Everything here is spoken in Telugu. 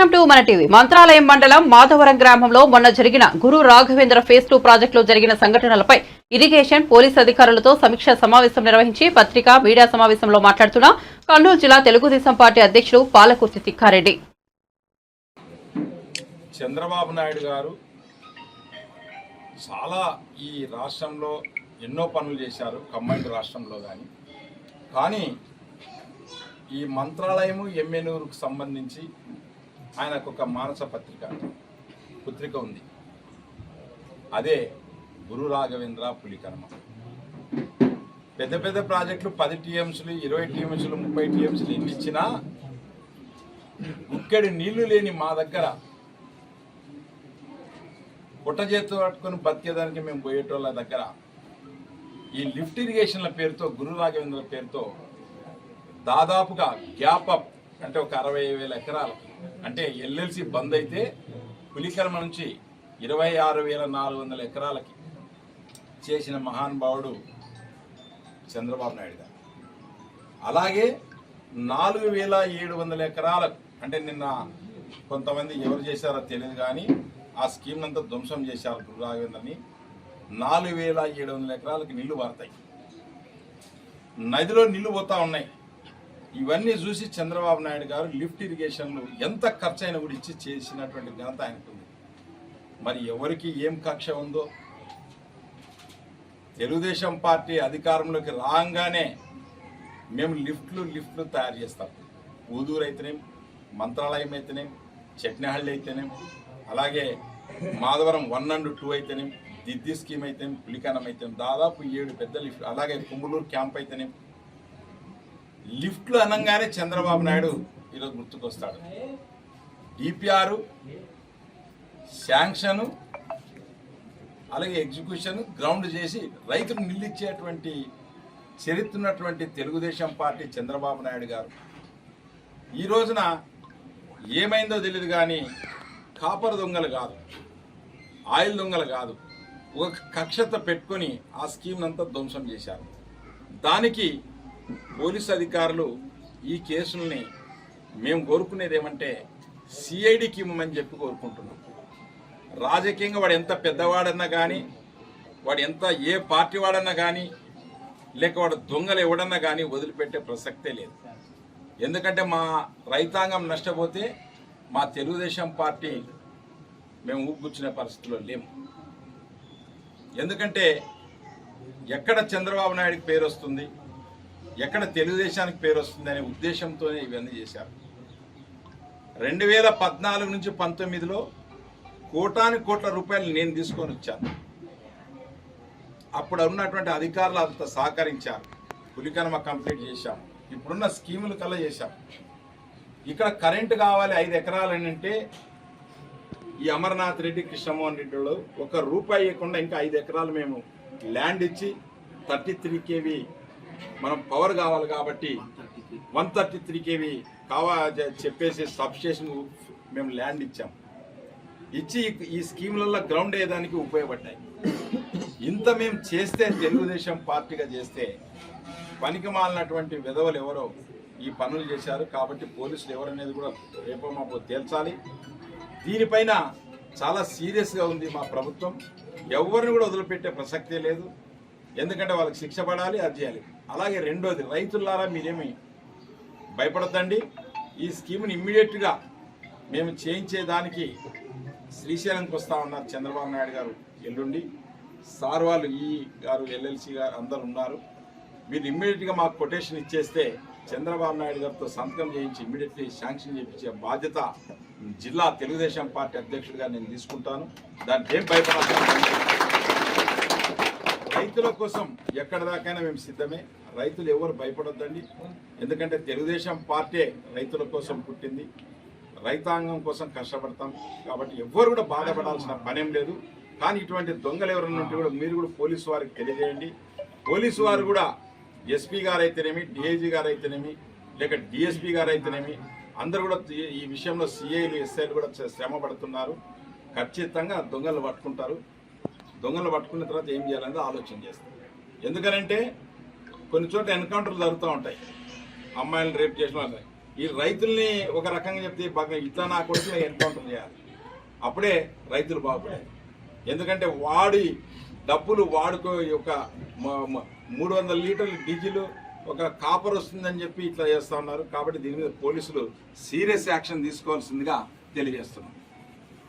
వెల్కమ్ టు మన టీవీ. మంత్రాలయం మండలం మాధవరం గ్రామంలో మొన్న జరిగిన గురు రాఘవేంద్ర ఫేజ్ 2 ప్రాజెక్టులో జరిగిన సంఘటనలపై ఇరిగేషన్ పోలీస్ అధికారులతో సమీక్షా సమావేశం నిర్వహించి పత్రికా మీడియా సమావేశంలో మాట్లాడుతున్న కర్నూలు జిల్లా తెలుగుదేశం పార్టీ అధ్యక్షుడు పాలకుర్తి తిక్కారెడ్డి. చంద్రబాబు నాయుడు గారు చాలా ఈ రాష్ట్రంలో ఎన్నో పనులు చేశారు, కంబైన్డ్ రాష్ట్రంలో కానీ ఈ మంత్రాలయము ఎమ్మెనూరుకు సంబంధించి ఆయనకు ఒక మానస పుత్రిక ఉంది. అదే గురు రాఘవేంద్ర పులికర్మ. పెద్ద పెద్ద ప్రాజెక్టులు 10 టీఎంసీలు 20 టీఎంసీలు 30 టీఎంసీలు ఎన్ని ఇచ్చినా ఇక్కడి నీళ్లు లేని మా దగ్గర పుట్ట చేతులు పట్టుకొని బతికేదానికి మేము పోయేటోళ్ళ దగ్గర ఈ లిఫ్ట్ ఇరిగేషన్ల పేరుతో గురు రాఘవేంద్ర పేరుతో దాదాపుగా గ్యాప్ అప్ అంటే ఒక 60,000 ఎకరాలు అంటే ఎల్ఎల్సి బంద్ అయితే పులికర్మ నుంచి 26,400 ఎకరాలకి చేసిన మహానుభావుడు చంద్రబాబు నాయుడు గారు. అలాగే 4,700 ఎకరాలకు అంటే నిన్న కొంతమంది ఎవరు చేశారో తెలియదు కానీ ఆ స్కీమ్ అంతా ధ్వంసం చేశారు. గురు రాఘవేంద్రని 4,700 ఎకరాలకి నీళ్లు వారుతాయి, నదిలో నీళ్లు పోతా ఉన్నాయి. ఇవన్నీ చూసి చంద్రబాబు నాయుడు గారు లిఫ్ట్ ఇరిగేషన్లు ఎంత ఖర్చు అయినా కూడా ఇచ్చి చేసినటువంటి ఘనత ఆయనకుంది. మరి ఎవరికి ఏం కక్ష ఉందో తెలుగుదేశం పార్టీ అధికారంలోకి రాగానే మేము లిఫ్ట్లు తయారు చేస్తాం. ఊదూరు అయితేనేం, మంత్రాలయం అయితేనేం, చట్నహళ్ళి అయితేనేం, అలాగే మాధవరం 1 and 2 అయితేనేం, దిద్ది స్కీమ్ అయితేనేం, పులికానం అయితేనేం, దాదాపు 7 పెద్ద లిఫ్ట్, అలాగే కుంబులూరు క్యాంప్ అయితేనేం. లిఫ్ట్లు అనగానే చంద్రబాబు నాయుడు ఈరోజు గుర్తుకొస్తాడు. డిపిఆర్, శాంక్షను, అలాగే ఎగ్జిక్యూషన్, గ్రౌండ్ చేసి రైతులు నిల్లిచ్చేటువంటి చరిత్ర ఉన్నటువంటి తెలుగుదేశం పార్టీ చంద్రబాబు నాయుడు గారు ఈ రోజున ఏమైందో తెలియదు కానీ కాపర్ దొంగలు కాదు, ఆయిల్ దొంగలు కాదు, ఒక కక్షత పెట్టుకొని ఆ స్కీమ్ అంతా ధ్వంసం చేశారు. దానికి పోలీసు అధికారులు ఈ కేసుల్ని మేము కోరుకునేది ఏమంటే సిఐడికి ఇవ్వమని చెప్పి కోరుకుంటున్నాం. రాజకీయంగా వాడు ఎంత పెద్దవాడన్నా కానీ, వాడు ఎంత ఏ పార్టీ వాడన్నా కానీ, లేక వాడు దొంగలు ఎవడన్నా కానీ వదిలిపెట్టే ప్రసక్తే లేదు. ఎందుకంటే మా రైతాంగం నష్టపోతే మా తెలుగుదేశం పార్టీ మేము ఊపుకునే పరిస్థితిలో లేము. ఎందుకంటే ఎక్కడ చంద్రబాబు నాయుడికి పేరు వస్తుంది, ఎక్కడ తెలుగుదేశానికి పేరు వస్తుంది అనే ఉద్దేశంతోనే ఇవన్నీ చేశారు. 2014 నుంచి 19లో కోట్ల రూపాయలు నేను తీసుకొని వచ్చాను. అప్పుడు ఉన్నటువంటి అధికారులు అంత సహకరించారు. పులికర్మ కంప్లీట్ చేశాం, ఇప్పుడున్న స్కీములు కల్లా చేశాం. ఇక్కడ కరెంటు కావాలి 5 ఎకరాలు అంటే ఈ అమర్నాథ్ రెడ్డి, కృష్ణమోహన్ రెడ్డిలో ₹1 ఇవ్వకుండా ఇంకా 5 ఎకరాలు మేము ల్యాండ్ ఇచ్చి 33 kV మనం పవర్ కావాలి కాబట్టి 133 kV చెప్పేసి సబ్స్టేషన్ మేము ల్యాండ్ ఇచ్చాం. ఇచ్చి ఈ స్కీములలో గ్రౌండ్ అయ్యేదానికి ఉపయోగపడ్డాయి. ఇంత మేము చేస్తే తెలుగుదేశం పార్టీగా చేస్తే పనికి మాలినటువంటి విధవలు ఎవరో ఈ పనులు చేశారు. కాబట్టి పోలీసులు ఎవరనేది కూడా రేపో మాపో తేల్చాలి. దీనిపైన చాలా సీరియస్గా ఉంది మా ప్రభుత్వం. ఎవరిని కూడా వదిలిపెట్టే ప్రసక్తే లేదు. ఎందుకంటే వాళ్ళకి శిక్ష పడాలి, అది చేయాలి. అలాగే రెండోది, రైతులారా మీరేమి భయపడద్దండి. ఈ స్కీమ్ని ఇమ్మీడియట్గా మేము చేయించేదానికి శ్రీశైలంకి వస్తా ఉన్నారు చంద్రబాబు నాయుడు గారు. ఎల్లుండి సార్ వాళ్ళు ఈ గారు ఎల్ఎల్సి గారు అందరు ఉన్నారు. మీరు ఇమ్మీడియట్గా మాకు కొటేషన్ ఇచ్చేస్తే చంద్రబాబు నాయుడు గారితో సంతకం చేయించి ఇమ్మీడియట్లీ శాంక్షన్ చేయించే బాధ్యత జిల్లా తెలుగుదేశం పార్టీ అధ్యక్షుడిగా నేను తీసుకుంటాను. దానికి ఏం భయపడాలి. రైతుల కోసం ఎక్కడ దాకైనా మేము సిద్ధమే. రైతులు ఎవరు భయపడొద్దండి. ఎందుకంటే తెలుగుదేశం పార్టీ రైతుల కోసం పుట్టింది, రైతాంగం కోసం కష్టపడతాం. కాబట్టి ఎవ్వరు కూడా బాధపడాల్సిన పనేం లేదు. కానీ ఇటువంటి దొంగలు ఎవరన్నా ఉంటే కూడా మీరు కూడా పోలీసు వారికి తెలియజేయండి. పోలీసు వారు కూడా ఎస్పీ గారు అయితేనేమి, డిఐజీ గారు అయితేనేమి, లేక డిఎస్పీ గారు అయితేనేమి అందరూ కూడా ఈ విషయంలో సిఐలు, ఎస్ఐలు కూడా శ్రమ పడుతున్నారు. ఖచ్చితంగా దొంగలు పట్టుకుంటారు. దొంగలు పట్టుకున్న తర్వాత ఏం చేయాలనేది ఆలోచన చేస్తారు. ఎందుకనంటే కొన్ని చోట్ల ఎన్కౌంటర్లు జరుగుతూ ఉంటాయి. అమ్మాయిలను రేప్ చేసిన వాళ్ళని ఈ రైతుల్ని ఒక రకంగా చెప్తే బాగా ఇట్లా నా కొడుకుని ఎన్కౌంటర్ చేయాలి. అప్పుడే రైతులు బాగుపడారు. ఎందుకంటే వాడి డబ్బులు వాడుకో ఒక 300 లీటర్లు డీజిల్ ఒక కాపర్ వస్తుందని చెప్పి ఇట్లా చేస్తా ఉన్నారు. కాబట్టి దీని మీద పోలీసులు సీరియస్ యాక్షన్ తీసుకోవాల్సిందిగా తెలియజేస్తున్నాం.